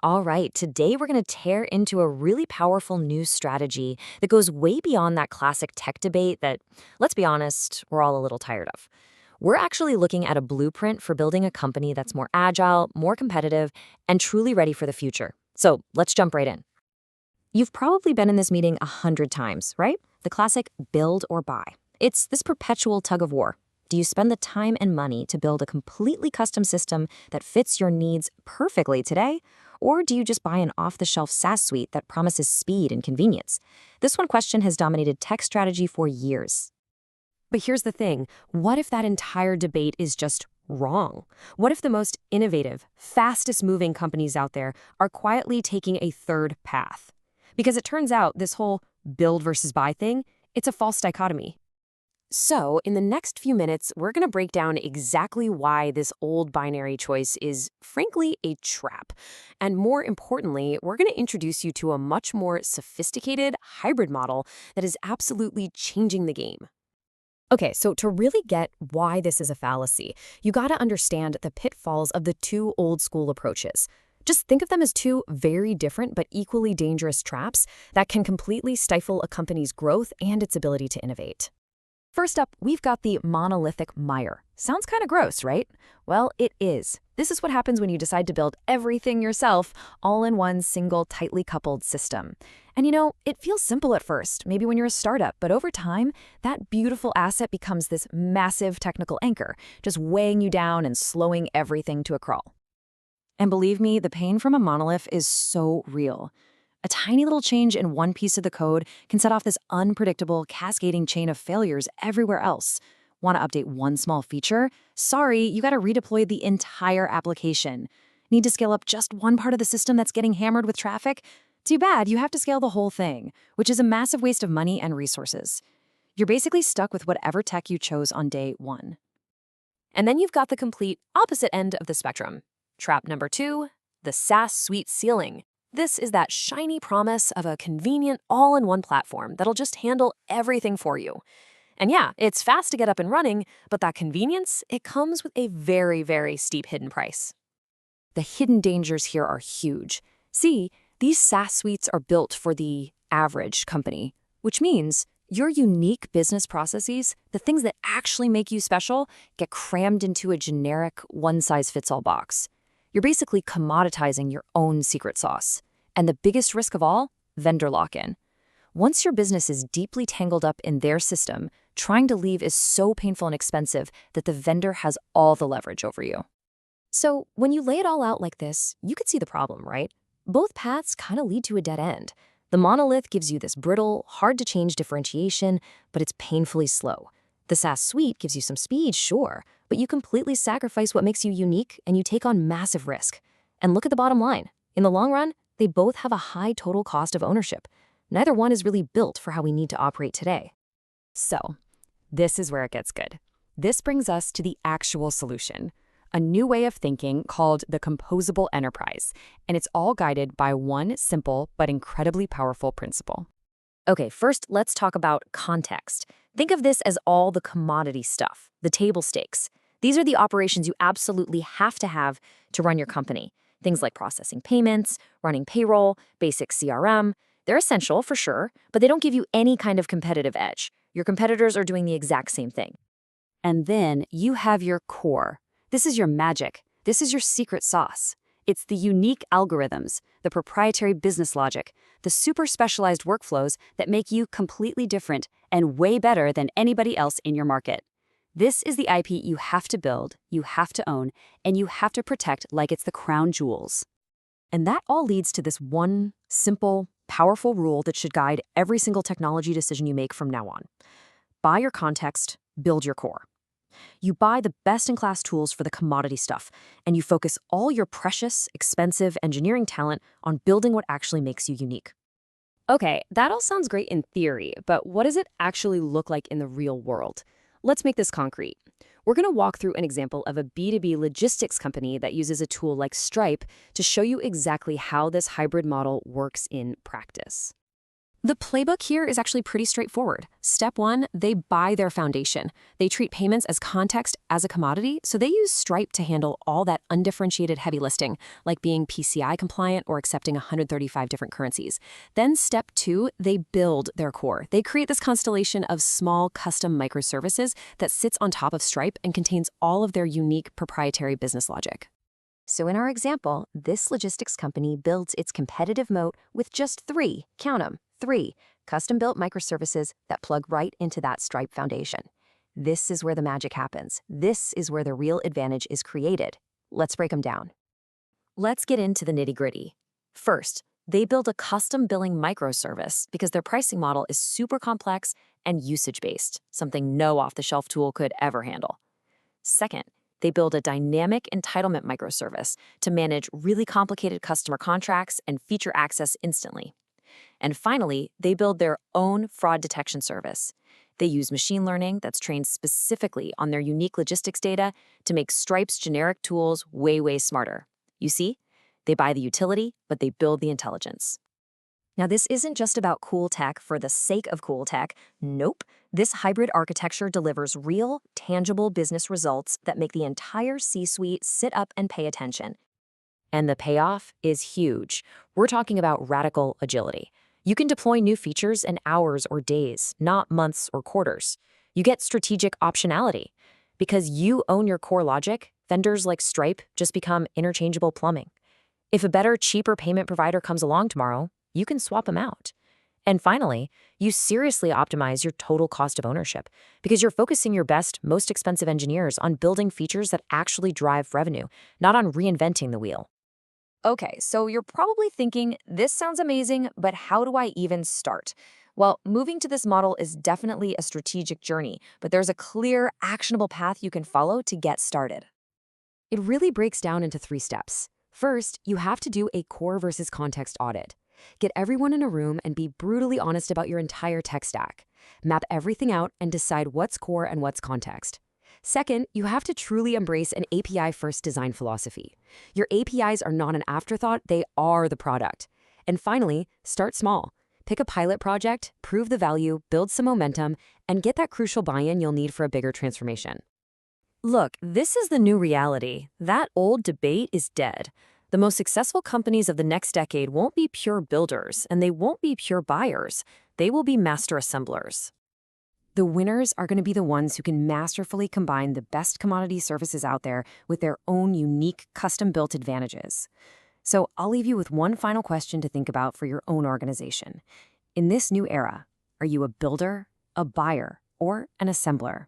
All right, today we're going to tear into a really powerful new strategy that goes way beyond that classic tech debate that, let's be honest, we're all a little tired of. We're actually looking at a blueprint for building a company that's more agile, more competitive, and truly ready for the future. So let's jump right in. You've probably been in this meeting 100 times, right? The classic build or buy. It's this perpetual tug of war. Do you spend the time and money to build a completely custom system that fits your needs perfectly today? Or do you just buy an off-the-shelf SaaS suite that promises speed and convenience? This one question has dominated tech strategy for years. But here's the thing. What if that entire debate is just wrong? What if the most innovative, fastest-moving companies out there are quietly taking a third path? Because it turns out this whole build versus buy thing, it's a false dichotomy. So, in the next few minutes, we're going to break down exactly why this old binary choice is, frankly, a trap. And more importantly, we're going to introduce you to a much more sophisticated hybrid model that is absolutely changing the game. Okay, so to really get why this is a fallacy, you got to understand the pitfalls of the two old school approaches. Just think of them as two very different but equally dangerous traps that can completely stifle a company's growth and its ability to innovate. First up, we've got the monolithic mire. Sounds kind of gross, right? Well, it is. This is what happens when you decide to build everything yourself, all in one single tightly coupled system. And it feels simple at first, maybe when you're a startup, but over time, that beautiful asset becomes this massive technical anchor, just weighing you down and slowing everything to a crawl. And believe me, the pain from a monolith is so real. A tiny little change in one piece of the code can set off this unpredictable, cascading chain of failures everywhere else. Want to update one small feature? Sorry, you got to redeploy the entire application. Need to scale up just one part of the system that's getting hammered with traffic? Too bad, you have to scale the whole thing, which is a massive waste of money and resources. You're basically stuck with whatever tech you chose on day one. And then you've got the complete opposite end of the spectrum. Trap number 2, the SaaS suite ceiling. This is that shiny promise of a convenient all-in-one platform that'll just handle everything for you. And yeah, it's fast to get up and running, but that convenience, it comes with a very, very steep hidden price. The hidden dangers here are huge. See, these SaaS suites are built for the average company, which means your unique business processes, the things that actually make you special, get crammed into a generic one-size-fits-all box. You're basically commoditizing your own secret sauce. And the biggest risk of all, vendor lock-in. Once your business is deeply tangled up in their system, trying to leave is so painful and expensive that the vendor has all the leverage over you. So when you lay it all out like this, you could see the problem, right? Both paths kind of lead to a dead end. The monolith gives you this brittle, hard-to-change differentiation, but it's painfully slow. The SaaS suite gives you some speed, sure, but you completely sacrifice what makes you unique and you take on massive risk. And look at the bottom line. In the long run, they both have a high total cost of ownership. Neither one is really built for how we need to operate today. So, this is where it gets good. This brings us to the actual solution, a new way of thinking called the composable enterprise, and it's all guided by one simple but incredibly powerful principle. Okay, first let's talk about context. Think of this as all the commodity stuff, the table stakes. These are the operations you absolutely have to have to run your company. Things like processing payments, running payroll, basic CRM. They're essential for sure, but they don't give you any kind of competitive edge. Your competitors are doing the exact same thing. And then you have your core. This is your magic. This is your secret sauce. It's the unique algorithms, the proprietary business logic, the super specialized workflows that make you completely different and way better than anybody else in your market. This is the IP you have to build, you have to own, and you have to protect like it's the crown jewels. And that all leads to this one simple, powerful rule that should guide every single technology decision you make from now on. Buy your context, build your core. You buy the best-in-class tools for the commodity stuff, and you focus all your precious, expensive engineering talent on building what actually makes you unique. Okay, that all sounds great in theory, but what does it actually look like in the real world? Let's make this concrete. We're going to walk through an example of a B2B logistics company that uses a tool like Stripe to show you exactly how this hybrid model works in practice. The playbook here is actually pretty straightforward. Step one, they buy their foundation. They treat payments as context as a commodity, so they use Stripe to handle all that undifferentiated heavy listing, like being PCI compliant or accepting 135 different currencies. Then step two, they build their core. They create this constellation of small custom microservices that sits on top of Stripe and contains all of their unique proprietary business logic. So in our example, this logistics company builds its competitive moat with just three, count 'em, three, custom-built microservices that plug right into that Stripe foundation. This is where the magic happens. This is where the real advantage is created. Let's break them down. Let's get into the nitty-gritty. First, they build a custom billing microservice because their pricing model is super complex and usage-based, something no off-the-shelf tool could ever handle. Second, they build a dynamic entitlement microservice to manage really complicated customer contracts and feature access instantly. And finally, they build their own fraud detection service. They use machine learning that's trained specifically on their unique logistics data to make Stripe's generic tools way, way smarter. You see, they buy the utility, but they build the intelligence. Now, this isn't just about cool tech for the sake of cool tech. Nope. This hybrid architecture delivers real, tangible business results that make the entire C-suite sit up and pay attention. And the payoff is huge. We're talking about radical agility. You can deploy new features in hours or days, not months or quarters. You get strategic optionality. Because you own your core logic, vendors like Stripe just become interchangeable plumbing. If a better, cheaper payment provider comes along tomorrow, you can swap them out. And finally, you seriously optimize your total cost of ownership because you're focusing your best, most expensive engineers on building features that actually drive revenue, not on reinventing the wheel. Okay, so you're probably thinking, this sounds amazing, but how do I even start? Well, moving to this model is definitely a strategic journey, but there's a clear, actionable path you can follow to get started. It really breaks down into 3 steps. First, you have to do a core versus context audit. Get everyone in a room and be brutally honest about your entire tech stack. Map everything out and decide what's core and what's context. Second, you have to truly embrace an API-first design philosophy. Your APIs are not an afterthought, they are the product. And finally, start small. Pick a pilot project, prove the value, build some momentum, and get that crucial buy-in you'll need for a bigger transformation. Look, this is the new reality. That old debate is dead. The most successful companies of the next decade won't be pure builders, and they won't be pure buyers. They will be master assemblers. The winners are going to be the ones who can masterfully combine the best commodity services out there with their own unique custom-built advantages. So I'll leave you with one final question to think about for your own organization. In this new era, are you a builder, a buyer, or an assembler?